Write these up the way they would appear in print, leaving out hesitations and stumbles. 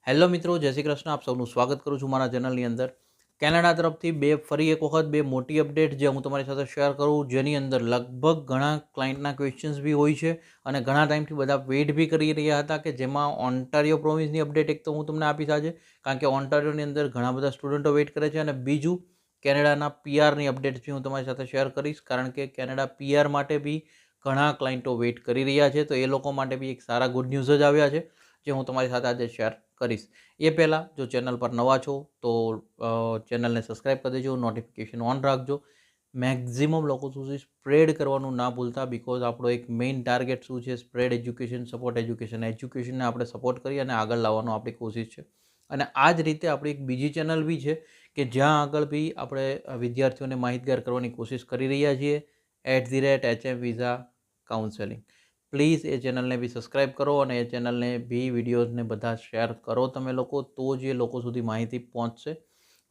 Hello મિત્રો, જય શ્રી કૃષ્ણ. આપ સૌનું સ્વાગત કરું છું મારા ચેનલની અંદર. કેનેડા તરફથી ફરી એક વખત બે મોટી અપડેટ જે હું તમારી સાથે શેર કરું, જેની અંદર લગભગ ઘણા ક્લાયન્ટના ક્વેશ્ચન્સ બી હોય છે અને ઘણા ટાઈમથી બધા વેઇટ બી કરી રહ્યા હતા કે જેમાં ઓન્ટારિયો પ્રોવિન્સની અપડેટ એક તો હું તમને આપીશ આજે, કારણ કે ઓન્ટારિયોની અંદર ઘણા બધા સ્ટુડન્ટો વેઇટ કરે છે, અને બીજું કેનેડાના પીઆરની અપડેટ બી હું તમારી સાથે શેર કરીશ, કારણ કે કેનેડા પીઆર માટે બી ઘણા ક્લાયન્ટો વેઇટ કરી રહ્યા છે. તો એ લોકો માટે બી એક સારા ગુડ ન્યૂઝ જ આવ્યા છે જે હું તમારી સાથે આજે શેર કરીશ. એ પહેલાં જો ચેનલ પર નવા છો તો ચેનલને સબસ્ક્રાઈબ કરી દેજો, નોટિફિકેશન ઓન રાખજો, મેક્ઝિમમ લોકો સુધી સ્પ્રેડ કરવાનું ના ભૂલતા, બિકોઝ આપણો એક મેઇન ટાર્ગેટ શું છે? સ્પ્રેડ એજ્યુકેશન, સપોર્ટ એજ્યુકેશનને આપણે સપોર્ટ કરી અને આગળ લાવવાનો આપણી કોશિશ છે. અને આ જ રીતે આપણી એક બીજી ચેનલ બી છે કે જ્યાં આગળ બી આપણે વિદ્યાર્થીઓને માહિતગાર કરવાની કોશિશ કરી રહ્યા છીએ, @HM વિઝા કાઉન્સેલિંગ. પ્લીઝ એ ચેનલને બી સબસ્ક્રાઈબ કરો અને એ ચેનલને બી વિડીયોઝને બધા શેર કરો તમે લોકો, તો જ એ લોકો સુધી માહિતી પહોંચશે.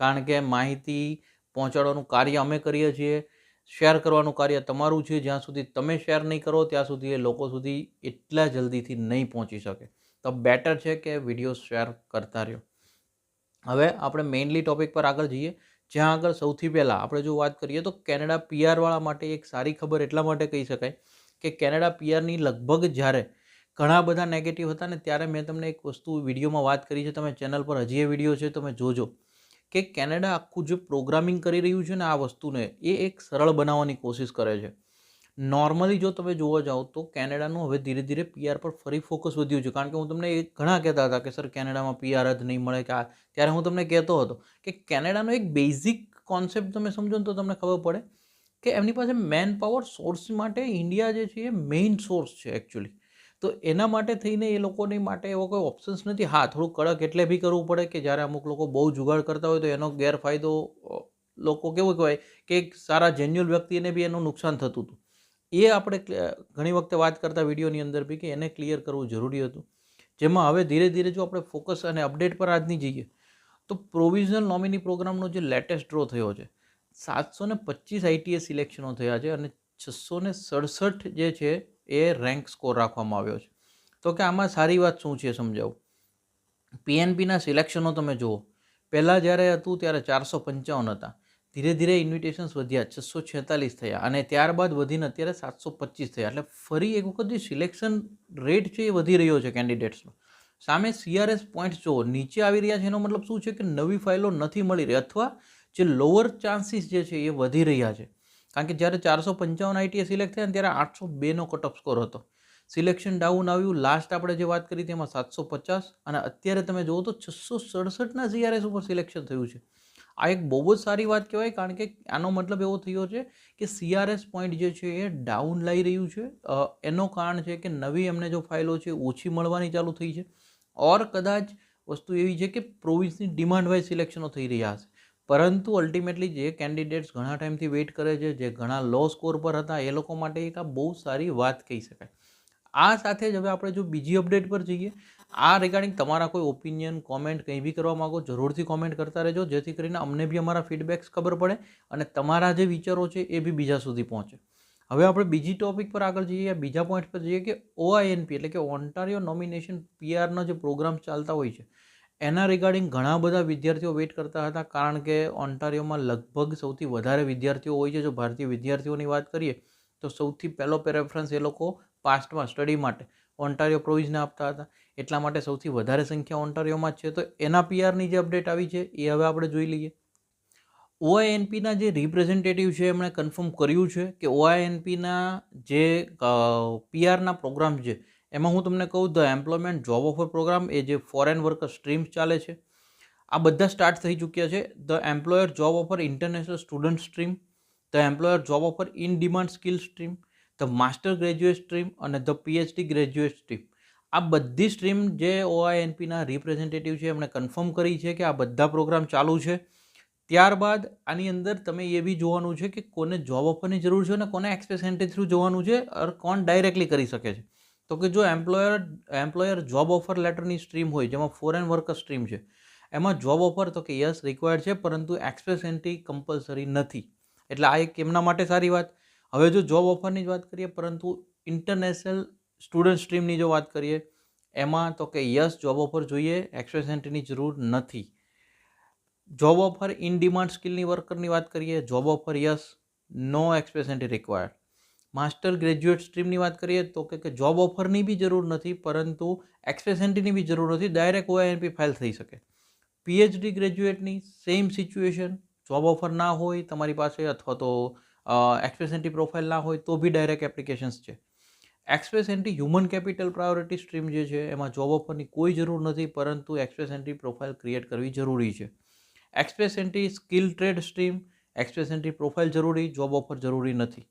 કારણ કે માહિતી પહોંચાડવાનું કાર્ય અમે કરીએ છીએ, શેર કરવાનું કાર્ય તમારું છે. જ્યાં સુધી તમે શેર નહીં કરો ત્યાં સુધી એ લોકો સુધી એટલા જલ્દીથી નહીં પહોંચી શકે. તો બેટર છે કે વિડીયો શેર કરતા રહ્યો. હવે આપણે મેઇનલી ટોપિક પર આગળ જઈએ, જ્યાં આગળ સૌથી પહેલાં આપણે જો વાત કરીએ તો કેનેડા પીઆરવાળા માટે એક સારી ખબર એટલા માટે કહી શકાય કે કેનેડા પીઆરની લગભગ જ્યારે ઘણા બધા નેગેટિવ હતા ને, ત્યારે મેં તમને એક વસ્તુ વિડીયોમાં વાત કરી છે, તમે ચેનલ પર હજી એ વિડીયો છે તમે જોજો, કે કેનેડા આખું જે પ્રોગ્રામિંગ કરી રહ્યું છે ને આ વસ્તુને, એ એક સરળ બનાવવાની કોશિશ કરે છે. નોર્મલી જો તમે જોવા જાઓ તો કેનેડાનું હવે ધીરે ધીરે પીઆર પર ફરી ફોકસ વધ્યું છે, કારણ કે હું તમને ઘણા કહેતા હતા કે સર કેનેડામાં પીઆર જ નહીં મળે કે ત્યારે હું તમને કહેતો હતો કે કેનેડાનો એક બેઝિક કોન્સેપ્ટ તમે સમજો ને તો તમને ખબર પડે કે એમની પાસે મેન પાવર સોર્સ માટે ઇન્ડિયા જે છે એ મેઇન સોર્સ છે એકચ્યુઅલી. તો એના માટે થઈને એ લોકોની માટે એવો કોઈ ઓપ્શન્સ નથી. હા, થોડું કડક એટલે બી કરવું પડે કે જ્યારે અમુક લોકો બહુ જુગાડ કરતા હોય તો એનો ગેરફાયદો લોકો કેવું કહેવાય કે એક સારા જેન્યુઅલ વ્યક્તિને બી એનું નુકસાન થતું હતું. એ આપણે ઘણી વખતે વાત કરતા વિડીયોની અંદર બી કે એને ક્લિયર કરવું જરૂરી હતું. જેમાં હવે ધીરે ધીરે જો આપણે ફોકસ અને અપડેટ પર આજની જઈએ તો પ્રોવિઝનલ નોમિની પ્રોગ્રામનો જે લેટેસ્ટ ડ્રો થયો છે, 725 આઈટીએસ સિલેક્શનો થયા છે અને 667 જે છે એ રેન્ક સ્કોર રાખવામાં આવ્યો છે. તો કે આમાં સારી વાત શું છે સમજાવું. પીએનપીના સિલેક્શનો તમે જુઓ, પહેલાં જ્યારે હતું ત્યારે 455 હતા, ધીરે ધીરે ઇન્વિટેશન્સ વધ્યા, 646 થયા અને ત્યારબાદ વધીને અત્યારે 725 થયા. એટલે ફરી એક વખત જે સિલેક્શન રેટ છે એ વધી રહ્યો છે કેન્ડિડેટ્સનો. સામે CRS પોઈન્ટ્સ જુઓ, નીચે આવી રહ્યા છે. એનો મતલબ શું છે કે નવી ફાઇલો નથી મળી રહી, અથવા જે લોઅર ચાન્સીસ જે છે એ વધી રહ્યા છે. કારણ કે જ્યારે 455 આઈટીએ સિલેક્ટ થયા ને ત્યારે 802નો કટ ઓફ સ્કોર હતો. સિલેક્શન ડાઉન આવ્યું, લાસ્ટ આપણે જે વાત કરી તેમાં 750, અને અત્યારે તમે જુઓ તો 667ના CRS ઉપર સિલેક્શન થયું છે. આ એક બહુ જ સારી વાત કહેવાય, કારણ કે આનો મતલબ એવો થયો છે કે CRS પોઈન્ટ જે છે એ ડાઉન લઈ રહ્યું છે. એનો કારણ છે કે નવી એમને જો ફાઇલો છે ઓછી મળવાની ચાલુ થઈ છે, ઓર કદાચ વસ્તુ એવી છે કે પ્રોવિન્સની ડિમાન્ડ વાઇઝ સિલેક્શનો થઈ રહ્યા હશે. પરંતુ અલ્ટિમેટલી જે કેન્ડિડેટ્સ ઘણા ટાઈમથી વેઇટ કરે છે, જે ઘણા લો સ્કોર પર હતા, એ લોકો માટે એક આ બહુ સારી વાત કહી શકાય. આ સાથે જ હવે આપણે જો બીજી અપડેટ પર જઈએ, આ રિગાર્ડિંગ તમારા કોઈ ઓપિનિયન, કોમેન્ટ કંઈ બી કરવા માગો, જરૂરથી કોમેન્ટ કરતા રહેજો, જેથી કરીને અમને બી અમારા ફીડબેક્સ ખબર પડે અને તમારા જે વિચારો છે એ બી બીજા સુધી પહોંચે. હવે આપણે બીજી ટોપિક પર આગળ જઈએ, બીજા પોઈન્ટ પર જઈએ કે OINP એટલે કે ઓન્ટારિયો નોમિનેશન પીઆરનો જે પ્રોગ્રામ ચાલતા હોય છે, એના રિગાર્ડિંગ ઘણા બધા વિદ્યાર્થીઓ વેઇટ કરતા હતા, કારણ કે ઓન્ટારિયોમાં લગભગ સૌથી વધારે વિદ્યાર્થીઓ હોય છે. જો ભારતીય વિદ્યાર્થીઓની વાત કરીએ તો સૌથી પહેલો પ્રેફરન્સ એ લોકો પાસ્ટમાં સ્ટડી માટે ઓન્ટારિયો પ્રોવિઝને આપતા હતા, એટલા માટે સૌથી વધારે સંખ્યા ઓન્ટારિયોમાં જ છે. તો એના પીઆરની જે અપડેટ આવી છે એ હવે આપણે જોઈ લઈએ. OINPના જે રિપ્રેઝેન્ટેટિવ છે એમણે કન્ફર્મ કર્યું છે કે OINPના જે પીઆરના પ્રોગ્રામ છે એમાં હું તમને કહું, the employment job offer program, એ જે ફોરેન વર્કર સ્ટ્રીમ્સ ચાલે છે, આ બધા સ્ટાર્ટ થઈ ચૂક્યા છે. The employer job offer international student stream, the employer job offer in demand skill stream, the master graduate stream અને ધ PhD ગ્રેજ્યુએટ સ્ટ્રીમ. આ બધી સ્ટ્રીમ જે OINPના રિપ્રેઝેન્ટેટિવ છે એમણે કન્ફર્મ કરી છે કે આ બધા પ્રોગ્રામ ચાલુ છે. ત્યારબાદ આની અંદર તમે એ બી જોવાનું છે કે કોને જોબ ઓફરની જરૂર છે અને કોને એક્સપ્રેસ એન્ટ્રી થ્રુ જોવાનું છે, અને કોણ ડાયરેક્ટલી કરી શકે છે. તો કે જો એમ્પ્લોયર જોબ ઓફર લેટરની સ્ટ્રીમ હોય, જેમાં ફોરેન વર્કર સ્ટ્રીમ છે, એમાં જોબ ઓફર તો કે યસ રિક્વાયર્ડ છે, પરંતુ એક્સપ્રેસ એન્ટ્રી કમ્પલસરી નથી. એટલે આ એક એમના માટે સારી વાત. હવે જો જોબ ઓફરની જ વાત કરીએ, પરંતુ ઇન્ટરનેશનલ સ્ટુડન્ટ સ્ટ્રીમની જો વાત કરીએ, એમાં તો કે યસ જોબ ઓફર જોઈએ, એક્સપ્રેસ એન્ટ્રીની જરૂર નથી. જોબ ઓફર ઇન ડિમાન્ડ સ્કિલની વર્કરની વાત કરીએ, job offer yes, no express entry required. Master graduate સ્ટ્રીમની વાત કરીએ તો કે જોબ ઓફરની બી જરૂર નથી, પરંતુ એક્સપ્રેસ એન્ટ્રીની બી જરૂર નથી, ડાયરેક્ટ OINP ફાઇલ થઈ શકે. PhD ગ્રેજ્યુએટની સેમ સિચ્યુએશન, જોબ ઓફર ના હોય તમારી પાસે અથવા તો એક્સપ્રેસ એન્ટ્રી પ્રોફાઇલ ના હોય તો બી ડાયરેક્ટ એપ્લિકેશન્સ છે. Express entry human capital priority stream જે છે એમાં જોબ ઓફરની કોઈ જરૂર નથી, પરંતુ એક્સપ્રેસ એન્ટ્રી પ્રોફાઇલ ક્રિએટ કરવી જરૂરી છે. Express entry skill trade stream, express entry profile જરૂરી, જોબ ઓફર જરૂરી નથી.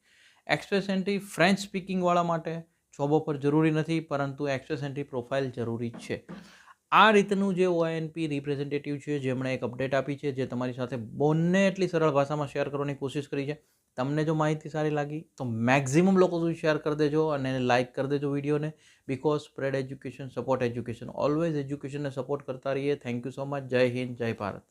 એક્સપ્રેસ એન્ટ્રી ફ્રેન્ચ સ્પીકિંગવાળા માટે જોબ ઓફર જરૂરી નથી, પરંતુ એક્સપ્રેસ એન્ટ્રી પ્રોફાઇલ જરૂરી છે. આ રીતનું જે OINP રિપ્રેઝેન્ટેટિવ છે જેમણે એક અપડેટ આપી છે, જે તમારી સાથે બંને એટલી સરળ ભાષામાં શેર કરવાની કોશિશ કરી છે. તમને જો માહિતી સારી લાગી તો મેક્ઝિમમ લોકો સુધી શેર કરી દેજો અને લાઇક કરી દેજો વિડીયોને. Because spread education, support education, always એજ્યુકેશનને સપોર્ટ કરતા રહીએ. Thank you so much. જય હિન્દ, જય ભારત.